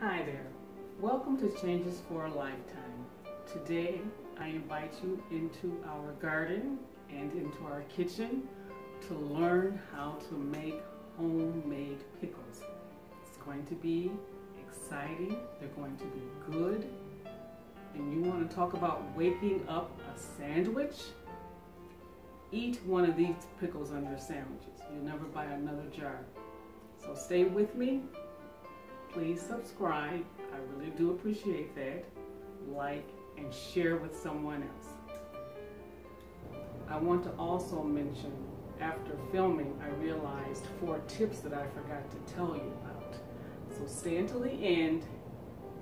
Hi there. Welcome to Changes for a Lifetime. Today I invite you into our garden and into our kitchen to learn how to make homemade pickles. It's going to be exciting, they're going to be good, and you want to talk about waking up a sandwich? Eat one of these pickles on your sandwiches. You'll never buy another jar. So stay with me. Please subscribe. I really do appreciate that. Like and share with someone else. I want to also mention, after filming, I realized 4 tips that I forgot to tell you about. So stay until the end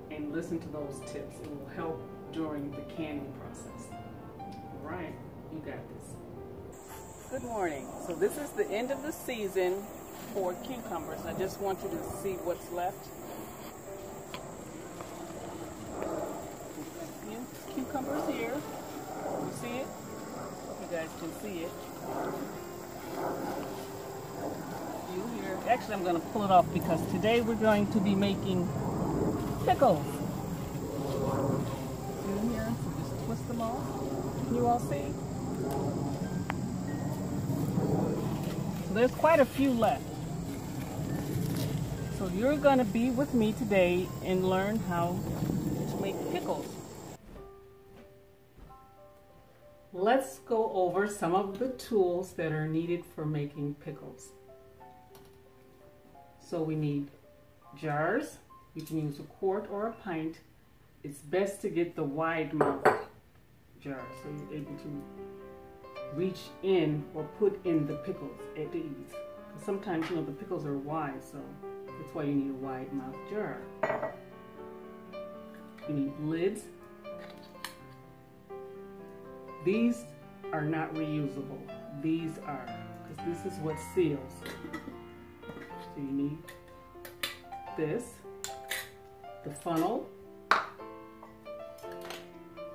and listen to those tips. It will help during the canning process. All right, you got this. Good morning. So this is the end of the season for cucumbers. I just want you to see what's left. Cucumbers here. You see it? You guys can see it. You here. Actually, I'm going to pull it off because today we're going to be making pickles. See them here? So just twist them off. Can you all see? So there's quite a few left. So you're going to be with me today and learn how to make pickles. Let's go over some of the tools that are needed for making pickles. So we need jars. You can use a quart or a pint. It's best to get the wide mouth jar so you're able to reach in or put in the pickles at ease. Because sometimes, you know, the pickles are wide, so that's why you need a wide mouth jar. You need lids. These are not reusable. These are, because this is what seals. So you need this, the funnel,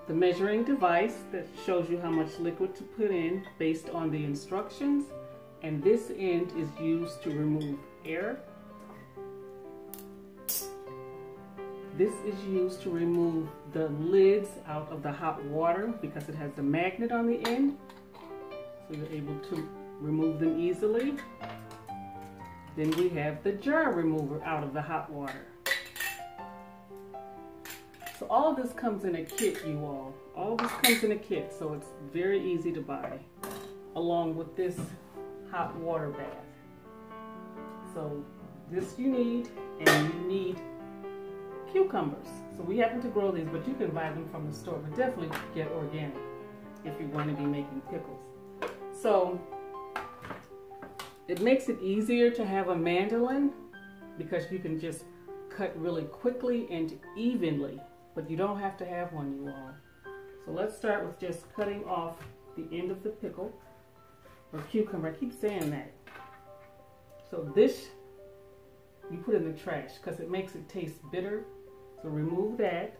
the measuring device that shows you how much liquid to put in based on the instructions, and this end is used to remove air. This is used to remove the lids out of the hot water because it has the magnet on the end, so you're able to remove them easily. Then we have the jar remover out of the hot water. So all of this comes in a kit, you all. All of this comes in a kit, so it's very easy to buy, along with this hot water bath. So this you need, and you need cucumbers. So we happen to grow these, but you can buy them from the store, but definitely get organic if you're going to be making pickles. So it makes it easier to have a mandolin because you can just cut really quickly and evenly, but you don't have to have one, you all. So let's start with just cutting off the end of the pickle or cucumber. I keep saying that. So this you put in the trash because it makes it taste bitter. So remove that.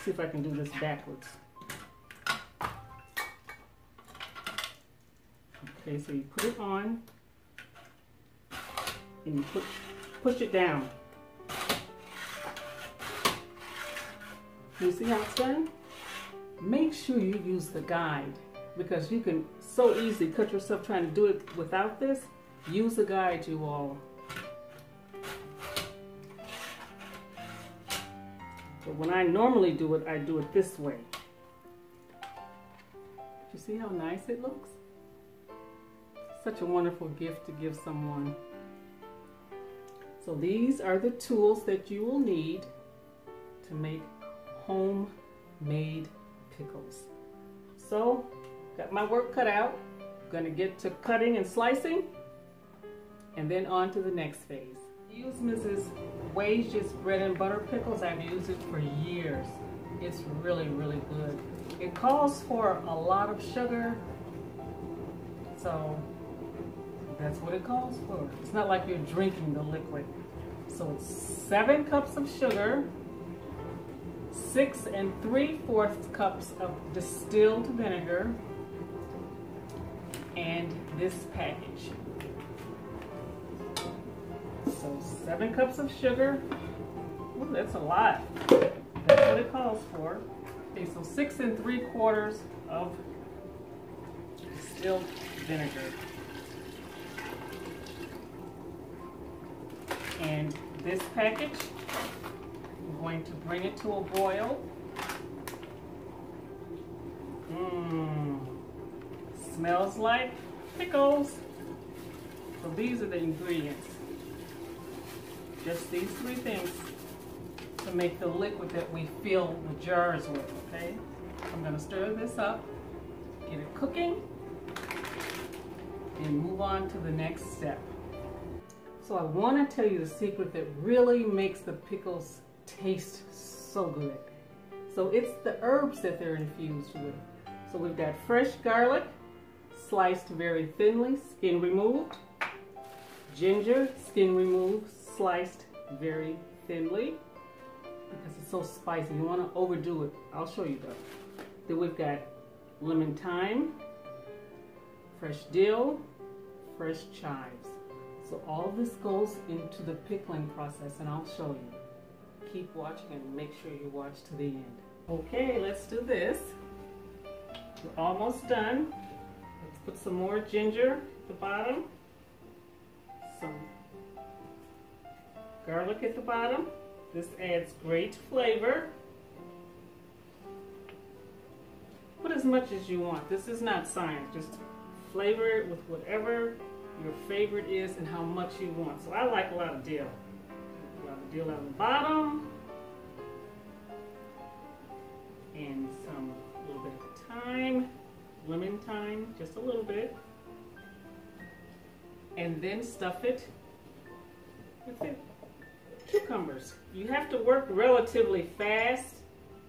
See if I can do this backwards. Okay, so you put it on and you push it down. You see how it's done? Make sure you use the guide because you can so easily cut yourself trying to do it without this. Use the guide, you all. But when I normally do it, I do it this way. You see how nice it looks? Such a wonderful gift to give someone. So these are the tools that you will need to make homemade pickles. So, got my work cut out. Gonna get to cutting and slicing, and then on to the next phase. Use Mrs. Wage's bread and butter pickles. I've used it for years. It's really, really good. It calls for a lot of sugar, so that's what it calls for. It's not like you're drinking the liquid. So it's 7 cups of sugar, 6 3/4 cups of distilled vinegar, and this package. So 7 cups of sugar, Ooh, that's a lot. That's what it calls for. Okay, so 6 3/4 of distilled vinegar. And this package, I'm going to bring it to a boil. Smells like pickles. So these are the ingredients. Just these 3 things to make the liquid that we fill the jars with, okay? I'm gonna stir this up, get it cooking, and move on to the next step. So I want to tell you the secret that really makes the pickles taste so good. So it's the herbs that they're infused with. So we've got fresh garlic, sliced very thinly, skin removed. Ginger, skin removed, sliced very thinly. Because it's so spicy, you want to overdo it. I'll show you though. Then we've got lemon thyme, fresh dill, fresh chives. So all of this goes into the pickling process, and I'll show you. Keep watching and make sure you watch to the end. Okay, let's do this. We're almost done. Let's put some more ginger at the bottom. Some garlic at the bottom. This adds great flavor. Put as much as you want. This is not science. Just flavor it with whatever your favorite is and how much you want. So I like a lot of dill. A lot of dill on the bottom. And a little bit of thyme, lemon thyme, just a little bit. And then stuff it with it. Cucumbers. You have to work relatively fast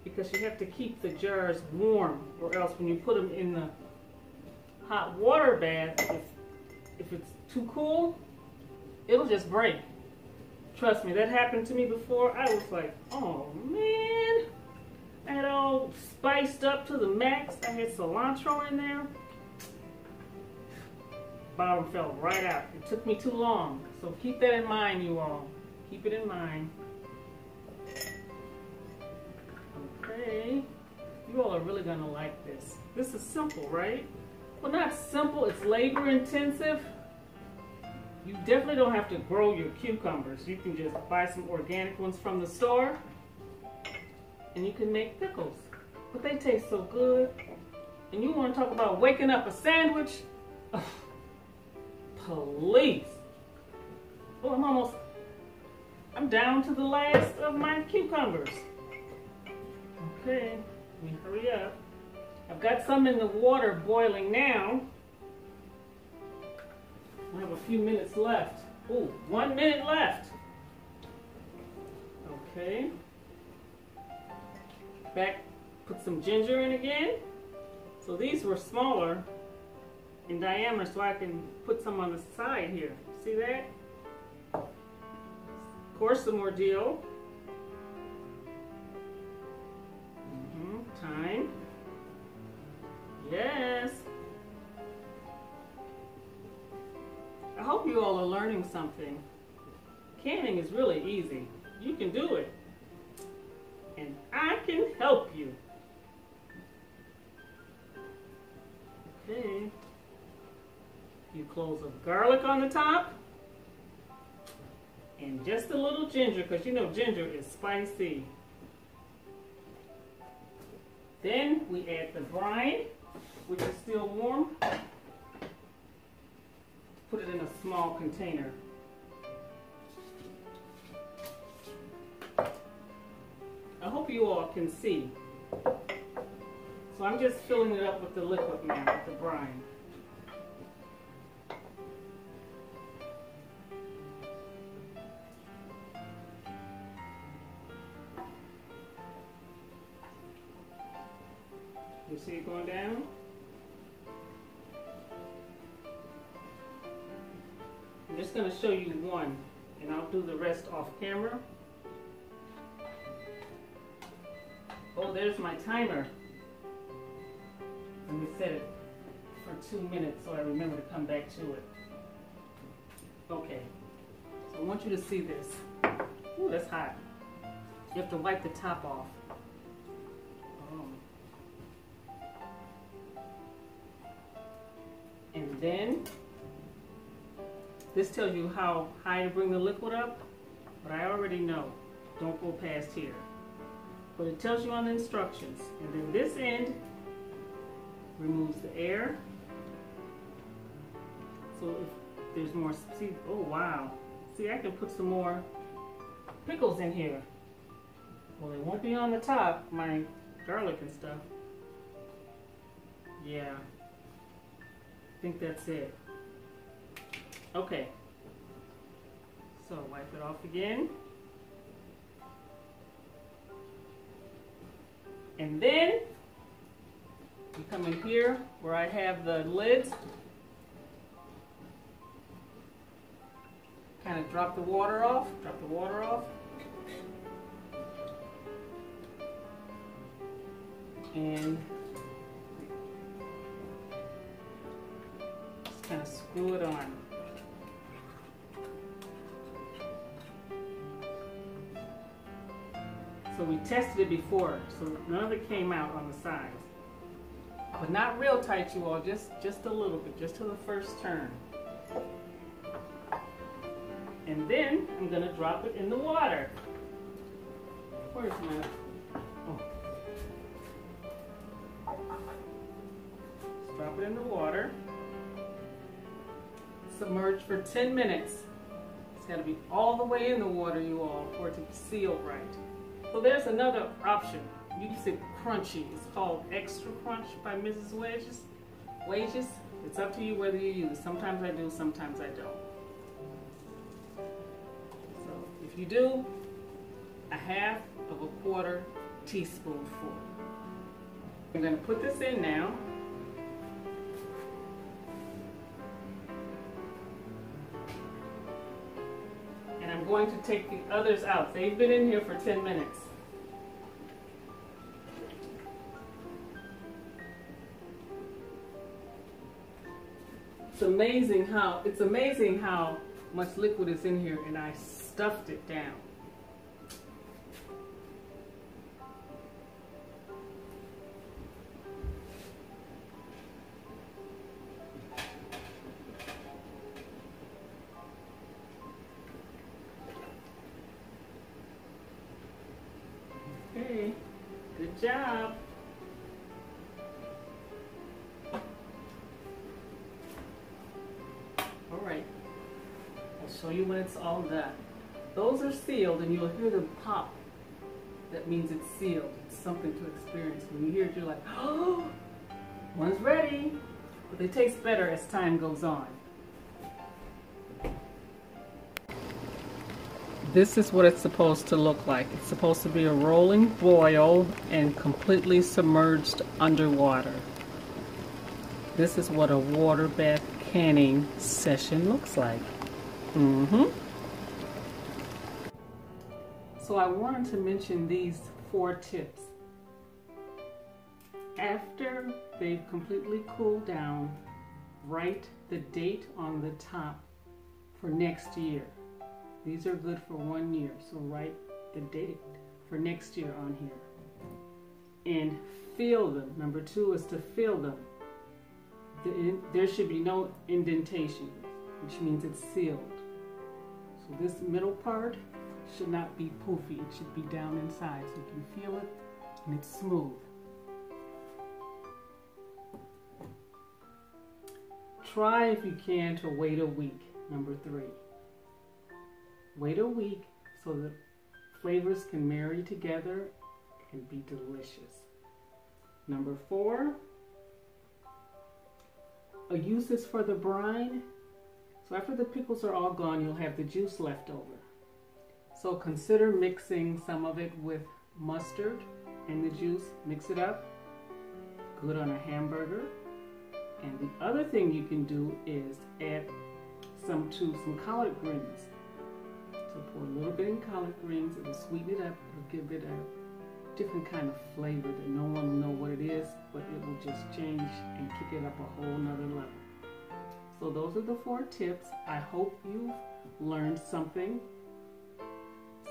because you have to keep the jars warm, or else when you put them in the hot water bath, if it's too cool, it'll just break. Trust me, that happened to me before. I was like, oh man, I had all spiced up to the max. I had cilantro in there. Bottom fell right out. It took me too long. So keep that in mind, you all. Keep it in mind. Okay. You all are really gonna like this. This is simple, right? Well, not simple, it's labor intensive. You definitely don't have to grow your cucumbers. You can just buy some organic ones from the store and you can make pickles. But they taste so good. And you want to talk about waking up a sandwich? Oh, please. Oh, I'm down to the last of my cucumbers. Okay, let me hurry up. I've got some in the water boiling now. I have a few minutes left. Ooh, 1 minute left. Okay. Back, put some ginger in again. So these were smaller in diameter, so I can put some on the side here. See that? Of course, some more dill. Thyme. Yes. I hope you all are learning something. Canning is really easy. You can do it. And I can help you. Okay. A few cloves of garlic on the top. And just a little ginger, because you know ginger is spicy. Then we add the brine, which is still warm. Put it in a small container. I hope you all can see. So I'm just filling it up with the liquid now, with the brine. You see it going down? I'm just going to show you one, and I'll do the rest off camera. Oh, there's my timer. Let me set it for 2 minutes so I remember to come back to it. Okay, so I want you to see this. Ooh, that's hot. You have to wipe the top off. And then this tells you how high to bring the liquid up, but I already know. Don't go past here. But it tells you on the instructions. And then this end removes the air. So if there's more, see, oh wow. See, I can put some more pickles in here. Well, it won't be on the top, my garlic and stuff. Yeah. I think that's it. Okay. So wipe it off again. And then you come in here where I have the lids. Kind of drop the water off. Drop the water off. And just kind of screw it on. So we tested it before, so none of it came out on the sides. But not real tight, you all, just a little bit, just to the first turn. And then I'm going to drop it in the water. Where's my... Oh. Just drop it in the water. Submerge for 10 minutes. It's got to be all the way in the water, you all, for it to seal right. So there's another option. You can say crunchy. It's called Extra Crunch by Mrs. Wages. It's up to you whether you use. Sometimes I do, sometimes I don't. So if you do, a half of a quarter teaspoonful. I'm going to put this in now. I'm going to take the others out. They've been in here for 10 minutes. It's amazing how much liquid is in here, and I stuffed it down. Okay, good job. All right, I'll show you when it's all done. Those are sealed and you'll hear them pop. That means it's sealed. It's something to experience. When you hear it, you're like, oh, one's ready. But they taste better as time goes on. This is what it's supposed to look like. It's supposed to be a rolling boil and completely submerged underwater. This is what a water bath canning session looks like. So I wanted to mention these 4 tips. After they've completely cooled down, write the date on the top for next year. These are good for 1 year, so write the date for next year on here. And fill them. Number 2 is to fill them. There should be no indentation, which means it's sealed. So this middle part should not be poofy. It should be down inside so you can feel it and it's smooth. Try if you can to wait a week. Number 3. Wait a week so the flavors can marry together and be delicious. Number 4, use this for the brine. So after the pickles are all gone, you'll have the juice left over. So consider mixing some of it with mustard and the juice. Mix it up. Good on a hamburger. And the other thing you can do is add some collard greens. So pour a little bit in collard greens. It will sweeten it up. It'll give it a different kind of flavor that no one will know what it is, but it will just change and kick it up a whole nother level. So those are the 4 tips. I hope you've learned something.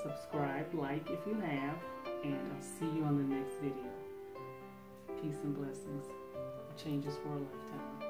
subscribe, like if you have, and I'll see you on the next video. Peace and blessings. Changes for a lifetime.